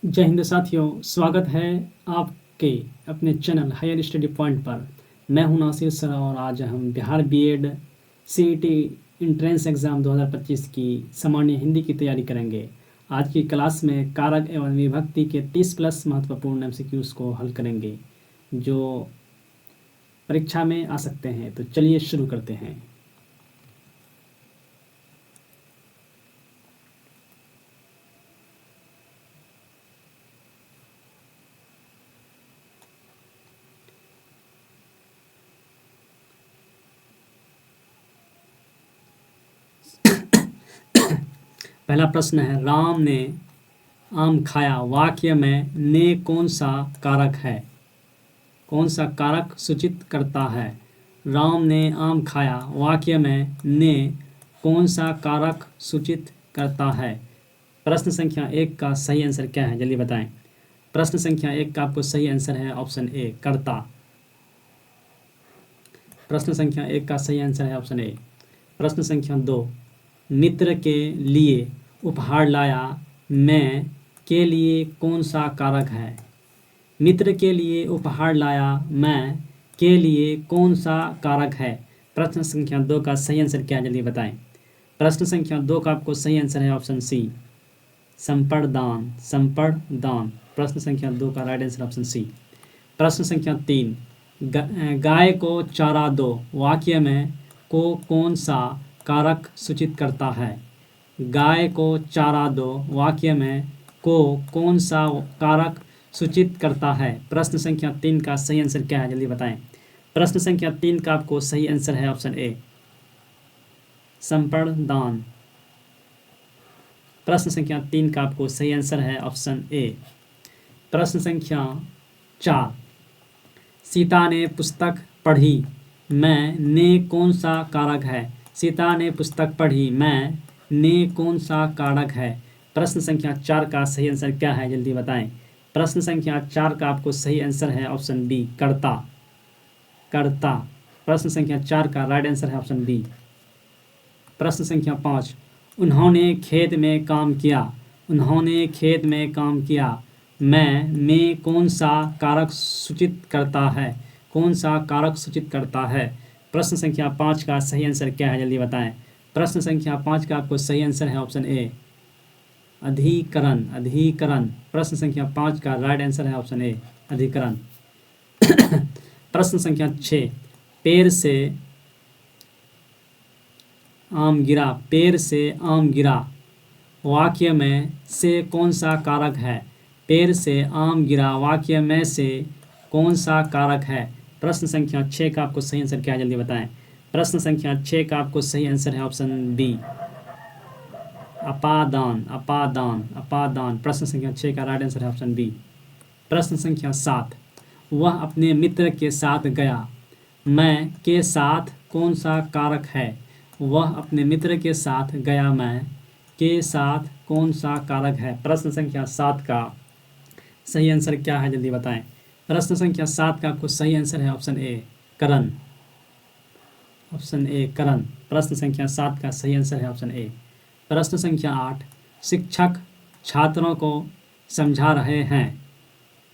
जय हिंद साथियों, स्वागत है आपके अपने चैनल हायर स्टडी पॉइंट पर। मैं हूं नासिर सर और आज हम Bihar BEd CET entrance exam 2025 की सामान्य हिंदी की तैयारी करेंगे। आज की क्लास में कारक एवं विभक्ति के 30 प्लस महत्वपूर्ण एमसीक्यूज़ को हल करेंगे जो परीक्षा में आ सकते हैं। तो चलिए शुरू करते हैं। पहला प्रश्न है, राम ने आम खाया। वाक्य में ने कौन सा कारक है? कौन सा कारक सूचित करता है? राम ने आम खाया वाक्य में ने कौन सा कारक सूचित करता है? प्रश्न संख्या 1 का सही आंसर क्या है, जल्दी बताएं। प्रश्न संख्या 1 का आपको सही आंसर है ऑप्शन ए, कर्ता। प्रश्न संख्या 1 का सही आंसर है ऑप्शन ए। प्रश्न संख्या 2, मित्र के लिए उपहार लाया मैं के लिए कौन सा कारक है? मित्र के लिए उपहार लाया मैं के लिए कौन सा कारक है? प्रश्न संख्या 2 का सही आंसर क्या है, जल्दी बताएं। प्रश्न संख्या 2 का आपको सही आंसर है ऑप्शन सी, संपर्दान। संपर्दान। प्रश्न संख्या 2 का राइट आंसर ऑप्शन सी। प्रश्न संख्या 3, गाय को चारा दो वाक्य में को कौन सा कारक सूचित करता है? गाय को चारा दो वाक्य में को कौन सा कारक सूचित करता है? प्रश्न संख्या 3 का सही आंसर क्या है, जल्दी बताएं। प्रश्न संख्या 3 का आपको सही आंसर है ऑप्शन ए, संपर्दान। प्रश्न संख्या 3 का आपको सही आंसर है ऑप्शन ए। प्रश्न संख्या 4, सीता ने पुस्तक पढ़ी मैं ने कौन सा कारक है? सीता ने पुस्तक पढ़ी मैं ने कौन सा कारक है? प्रश्न संख्या 4 का सही आंसर क्या है, जल्दी बताएं। प्रश्न संख्या 4 का आपको सही आंसर है ऑप्शन बी, कर्ता। कर्ता। प्रश्न संख्या 4 का राइट आंसर है ऑप्शन बी। प्रश्न संख्या 5, उन्होंने खेत में काम किया। उन्होंने खेत में काम किया में कौन सा कारक सूचित करता है? कौन सा कारक सूचित करता है? प्रश्न संख्या 5 का सही आंसर क्या है, जल्दी बताएं। प्रश्न संख्या 5 का आपको सही आंसर है ऑप्शन ए, अधिकरण। अधिकरण। प्रश्न संख्या 5 का राइट आंसर है ऑप्शन ए, अधिकरण। प्रश्न संख्या 6, पेड़ से आम गिरा। पेड़ से आम गिरा वाक्य में से कौन सा कारक है? पेड़ से आम गिरा वाक्य में से कौन सा कारक है? प्रश्न संख्या 6 का आपको सही आंसर क्या है, जल्दी बताएं। प्रश्न संख्या 6 का आपको सही आंसर है ऑप्शन बी, अपादान। अपादान। अपादान। प्रश्न संख्या 6 का राइट आंसर है ऑप्शन बी। प्रश्न संख्या 7, वह अपने मित्र के साथ गया मैं के साथ कौन सा कारक है? वह अपने मित्र के साथ गया मैं के साथ कौन सा कारक है? प्रश्न संख्या 7 का सही आंसर क्या है, जल्दी बताएं। प्रश्न संख्या 7 का आपको सही आंसर है option A, Karan. Option A, करण। प्रश्न संख्या 7 का सही आंसर है ऑप्शन ए। प्रश्न संख्या 8, शिक्षक छात्रों को समझा रहे हैं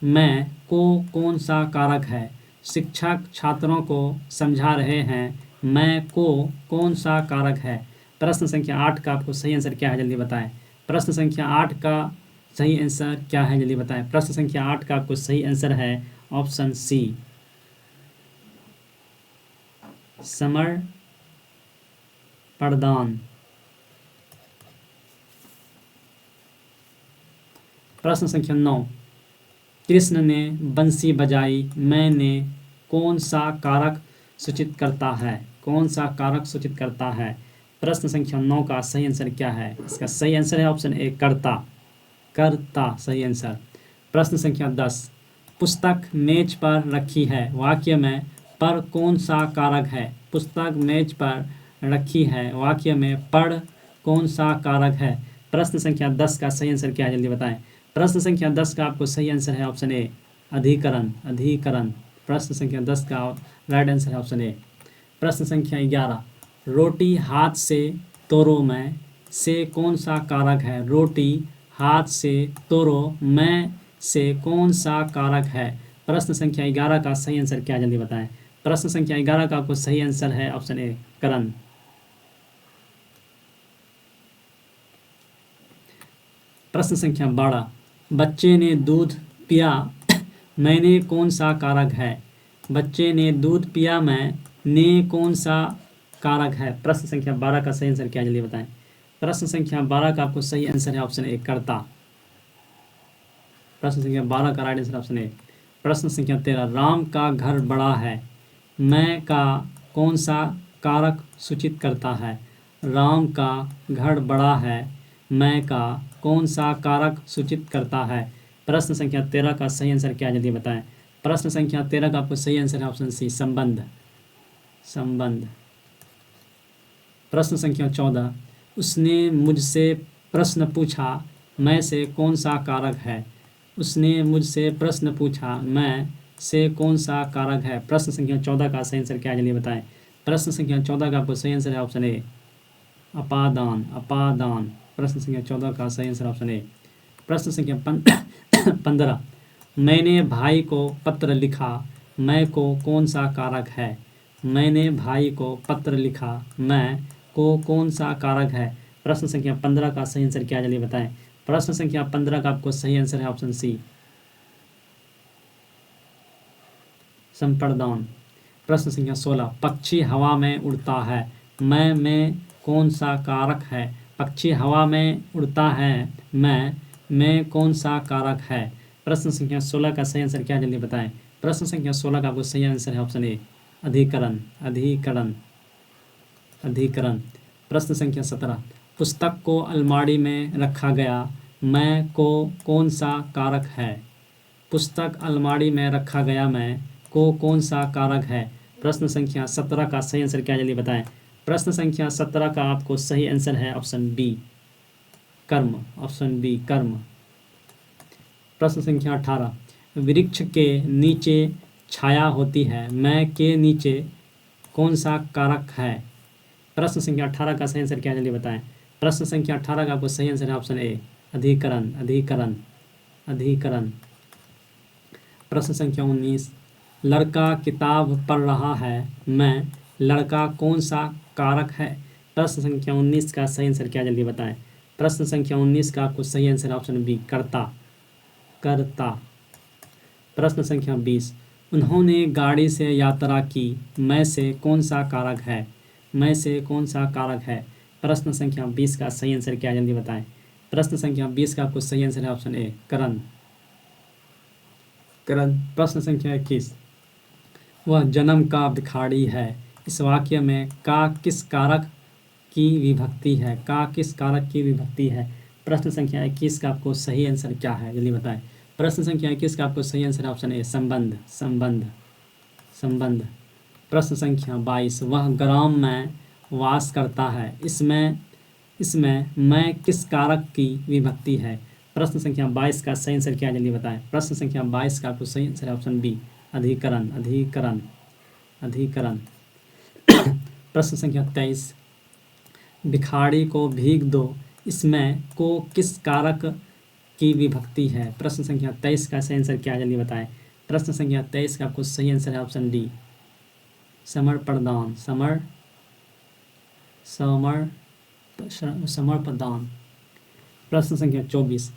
मैं को कौन सा कारक है? शिक्षक छात्रों को समझा रहे हैं मैं को कौन सा कारक है? प्रश्न संख्या 8 का आपको सही आंसर क्या है, जल्दी बताएं। प्रश्न संख्या 8 का सही आंसर क्या है, जल्दी बताएं। प्रश्न संख्या 8 का आपको सही आंसर है ऑप्शन सी, समर्पणदान। प्रश्न संख्या 9, कृष्ण ने बंसी बजाई मैंने कौन सा कारक सूचित करता है? कौन सा कारक सूचित करता है? प्रश्न संख्या 9 का सही आंसर क्या है? इसका सही आंसर है ऑप्शन ए, कर्ता। कर्ता। सही आंसर। प्रश्न संख्या 10, पुस्तक मेज पर रखी है वाक्य में पर कौन सा कारक है? पुस्तक मेज पर रखी है वाक्य में पर कौन सा कारक है? प्रश्न संख्या 10 का सही आंसर क्या है, जल्दी बताएं। प्रश्न संख्या 10 का आपको सही आंसर है ऑप्शन ए, अधिकरण। अधिकरण। प्रश्न संख्या 10 का राइट आंसर है ऑप्शन ए। प्रश्न संख्या 11, रोटी हाथ से तोड़ो में से कौन सा कारक है? रोटी हाथ से तोड़ो में से कौन सा कारक है? प्रश्न संख्या 11 का सही आंसर क्या, जल्दी बताएं। प्रश्न संख्या 11 का आपको सही आंसर है ऑप्शन ए, करण। प्रश्न संख्या 12, बच्चे ने दूध पिया मैंने कौन सा कारक है? बच्चे ने दूध पिया मैंने कौन सा कारक है? प्रश्न संख्या 12 का सही आंसर क्या, जल्दी बताएं। प्रश्न संख्या 12 का आपको सही आंसर है ऑप्शन ए, कर्ता। प्रश्न संख्या 12 का राइट आंसर ऑप्शन ए। प्रश्न संख्या 13, राम का घर बड़ा है मैं का कौन सा कारक सूचित करता है? राम का घर बड़ा है मैं का कौन सा कारक सूचित करता है? प्रश्न संख्या 13 का सही आंसर क्या, जल्दी बताएं। प्रश्न संख्या 13 का आपको सही आंसर है ऑप्शन सी, संबंध। संबंध। प्रश्न संख्या 14, उसने मुझसे प्रश्न पूछा मैं से कौन सा कारक है? उसने मुझसे प्रश्न पूछा मैं से कौन सा कारक है? प्रश्न संख्या 14 का सही आंसर क्या है, जल्दी बताएं। प्रश्न संख्या 14 का आपको सही आंसर है ऑप्शन ए, अपादान। अपादान। प्रश्न संख्या 14 का सही आंसर ऑप्शन ए। प्रश्न संख्या 15, मैंने भाई को पत्र लिखा मैं को कौन सा कारक है? मैंने भाई को पत्र लिखा मैं को कौन सा कारक है? प्रश्न संख्या 15 का सही आंसर क्या है, जल्दी बताएं। प्रश्न संख्या 15 का आपको सही आंसर है ऑप्शन सी, संप्रदान। प्रश्न संख्या 16, पक्षी हवा में उड़ता है मैं में कौन सा कारक है? पक्षी हवा में उड़ता है मैं में कौन सा कारक है? प्रश्न संख्या 16 का सही आंसर क्या है, जल्दी बताएं। प्रश्न संख्या 16 का आपको सही आंसर है ऑप्शन ए, अधिकरण। अधिकरण। अधिकरण। प्रश्न संख्या 17, पुस्तक को अलमारी में रखा गया मैं को कौन सा कारक है? पुस्तक अलमारी में रखा गया मैं को कौन सा कारक है? प्रश्न संख्या 17 का सही आंसर क्या, जल्दी बताएं। प्रश्न संख्या 17 का आपको सही आंसर है ऑप्शन बी, कर्म। ऑप्शन बी, कर्म। प्रश्न संख्या 18, वृक्ष के नीचे छाया होती है मैं के नीचे कौन सा कारक है? प्रश्न संख्या 18 का सही आंसर क्या है, जल्दी बताएं। प्रश्न संख्या 18 का आपको सही आंसर है ऑप्शन ए, अधिकरण। अधिकरण। अधिकरण। प्रश्न संख्या 19, लड़का किताब पढ़ रहा है मैं लड़का कौन सा कारक है? प्रश्न संख्या 19 का सही आंसर क्या, जल्दी बताएं। प्रश्न संख्या 19 का आपको सही आंसर है ऑप्शन बी, कर्ता। कर्ता। प्रश्न संख्या 20, उन्होंने गाड़ी से यात्रा की मैं से कौन सा कारक है? मैं से कौन सा कारक है? प्रश्न संख्या 20 का सही आंसर क्या है, जल्दी बताएं। प्रश्न संख्या 20 का आपको सही आंसर है ऑप्शन ए, करण। करण। प्रश्न संख्या 21, वह जन्म का भिखारी है इस वाक्य में का किस कारक की विभक्ति है? का किस कारक की विभक्ति है? प्रश्न संख्या 21 का आपको सही आंसर क्या है, जल्दी बताएं। प्रश्न संख्या 21 का आपको सही आंसर ऑप्शन ए, संबंध। संबंध। संबंध। प्रश्न संख्या 22, वह ग्राम में वास करता है इसमें मैं किस कारक की विभक्ति है? प्रश्न संख्या 22 का सही आंसर क्या है, जल्दी बताएं। प्रश्न संख्या 22 का आपको सही आंसर है ऑप्शन बी, अधिकरण। अधिकरण। अधिकरण। प्रश्न संख्या 23, भिखारी को भीख दो इसमें को किस कारक की विभक्ति है? प्रश्न संख्या 23 का सही आंसर क्या है, जल्दी बताएं। प्रश्न संख्या 23 का आपको सही आंसर है ऑप्शन डी, समर्पणदान। समर्पणदान। प्रश्न संख्या 24,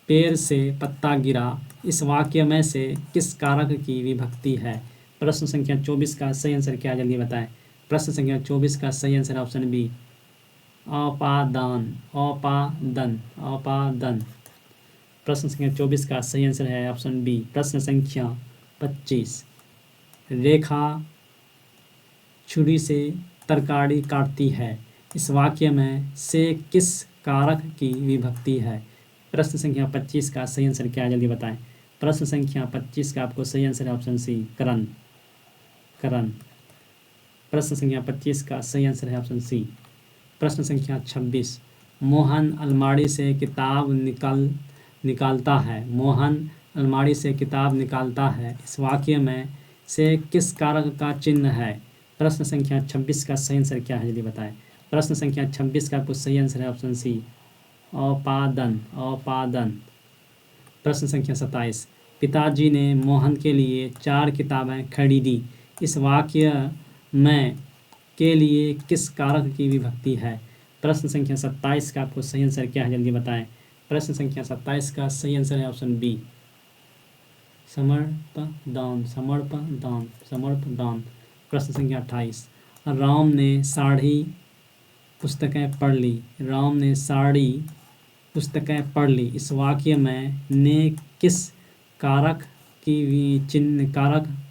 पेड़ से पत्ता गिरा इस वाक्य में से किस कारक की विभक्ति है? प्रश्न संख्या 24 का सही आंसर क्या है, जल्दी बताएं। प्रश्न संख्या 24 का सही आंसर ऑप्शन बी, अपादान। अपादन। अपादन। प्रश्न संख्या 24 का सही आंसर है ऑप्शन बी। प्रश्न संख्या 25, रेखा छुरी से तरकारी काटती है इस वाक्य में से किस कारक की विभक्ति है? प्रश्न संख्या 25 का सही आंसर क्या है, जल्दी बताएं। प्रश्न संख्या 25 का आपको सही आंसर है ऑप्शन सी, करण। करण। प्रश्न संख्या 25 का सही आंसर है ऑप्शन सी। प्रश्न संख्या 26, मोहन अलमारी से किताब निकालता है। मोहन अलमारी से किताब निकालता है इस वाक्य में से किस कारक का चिन्ह है? प्रश्न संख्या 26 का सही आंसर क्या है, जल्दी बताएं। प्रश्न संख्या 26 का आपको सही आंसर है ऑप्शन सी, औपादन औपादन। प्रश्न संख्या 27, पिताजी ने मोहन के लिए 4 किताबें खरीदी। इस वाक्य में के लिए किस कारक की विभक्ति है? प्रश्न संख्या 27 का आपको सही आंसर क्या है, जल्दी बताएं। प्रश्न संख्या 27 का सही आंसर है ऑप्शन बी, समर्पदान समर्पदान समर्पदान। प्रश्न संख्या 28, राम ने साड़ी पुस्तकें पढ़ ली। राम ने साड़ी पुस्तकें पढ़ ली। इस वाक्य में ने किस कारक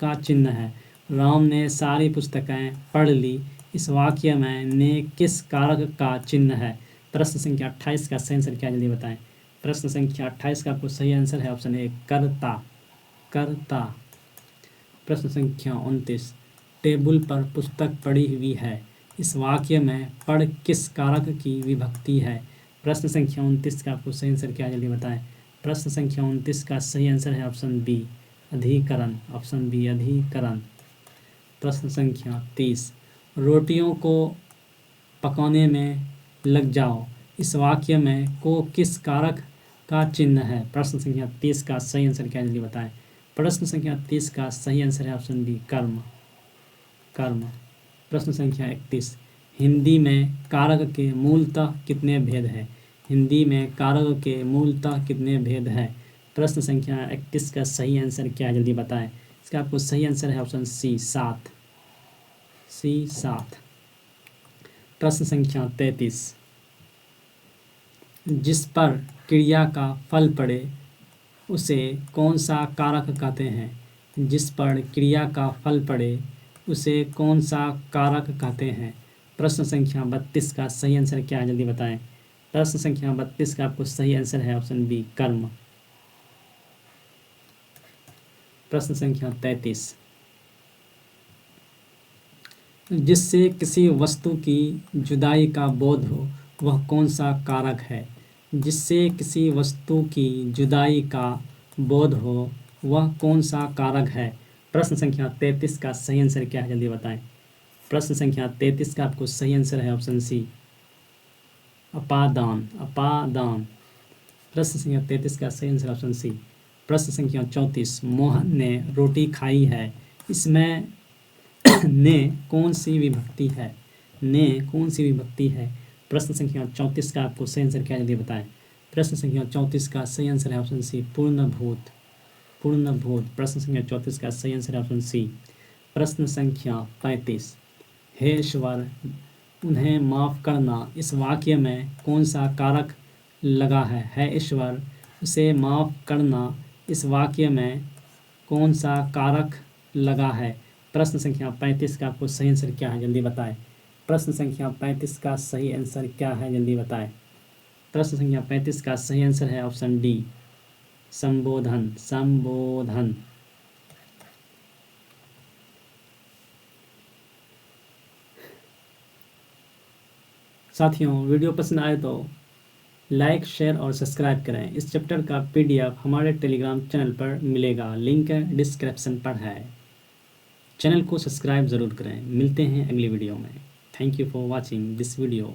का चिन्ह है? राम ने सारी पुस्तकें पढ़ ली। इस वाक्य में ने किस कारक का चिन्ह है? प्रश्न संख्या 28 का सही आंसर क्या, जल्दी बताएं। प्रश्न संख्या 28 का आपको सही आंसर है ऑप्शन ए, कर्ता कर्ता। प्रश्न संख्या 29, टेबल पर पुस्तक पड़ी हुई है। इस वाक्य में पढ़ किस कारक की विभक्ति है? प्रश्न संख्या 29 का आपको सही आंसर क्या, जल्दी बताएं। प्रश्न संख्या 29 का सही आंसर है ऑप्शन बी, अधिकरण। ऑप्शन बी, अधिकरण। प्रश्न संख्या 30, रोटियों को पकाने में लग जाओ। इस वाक्य में को किस कारक का चिन्ह है? प्रश्न संख्या 30 का सही आंसर क्या, जल्दी बताएं। प्रश्न संख्या 30 का सही आंसर है ऑप्शन बी, कर्म कर्म। प्रश्न संख्या 31, हिंदी में कारक के मूलतः कितने भेद हैं? हिंदी में कारक के मूलतः कितने भेद हैं? प्रश्न संख्या 31 का सही आंसर क्या है, जल्दी बताएं। इसका आपको सही आंसर है ऑप्शन सी, 7 सी 7। प्रश्न संख्या 33, जिस पर क्रिया का फल पड़े उसे कौन सा कारक कहते हैं? जिस पर क्रिया का फल पड़े उसे कौन सा कारक कहते हैं? प्रश्न संख्या 32 का सही आंसर क्या है, जल्दी बताएं। प्रश्न संख्या 32 का आपको सही आंसर है ऑप्शन बी, कर्म। प्रश्न संख्या 33, जिससे किसी वस्तु की जुदाई का बोध हो वह कौन सा कारक है? जिससे किसी वस्तु की जुदाई का बोध हो वह कौन सा कारक है? प्रश्न संख्या 33 का सही आंसर क्या है, जल्दी बताएं। प्रश्न संख्या 33 का आपको सही आंसर है ऑप्शन सी, अपादान अपादान। प्रश्न संख्या 33 का सही आंसर ऑप्शन सी। प्रश्न संख्या 34, मोहन ने रोटी खाई है। इसमें ने कौन सी विभक्ति है? ने कौन सी विभक्ति है? प्रश्न संख्या 34 का आपको सही आंसर क्या, जल्दी बताएं। प्रश्न संख्या 34 का सही आंसर है ऑप्शन सी, पूर्णभूत पूर्णभूत। प्रश्न संख्या 34 का सही आंसर है ऑप्शन सी। प्रश्न संख्या 35, हे ईश्वर उन्हें माफ़ करना। इस वाक्य में कौन सा कारक लगा है ईश्वर उसे माफ़ करना। इस वाक्य में कौन सा कारक लगा है? प्रश्न संख्या 35 का आपको सही आंसर क्या है, जल्दी बताएं। प्रश्न संख्या 35 का सही आंसर क्या है, जल्दी बताएं। प्रश्न संख्या 35 का सही आंसर है ऑप्शन डी, संबोधन संबोधन। साथियों, वीडियो पसंद आए तो लाइक, शेयर और सब्सक्राइब करें। इस चैप्टर का PDF हमारे टेलीग्राम चैनल पर मिलेगा, लिंक डिस्क्रिप्शन पर है। चैनल को सब्सक्राइब ज़रूर करें। मिलते हैं अगली वीडियो में। Thank you for watching this video.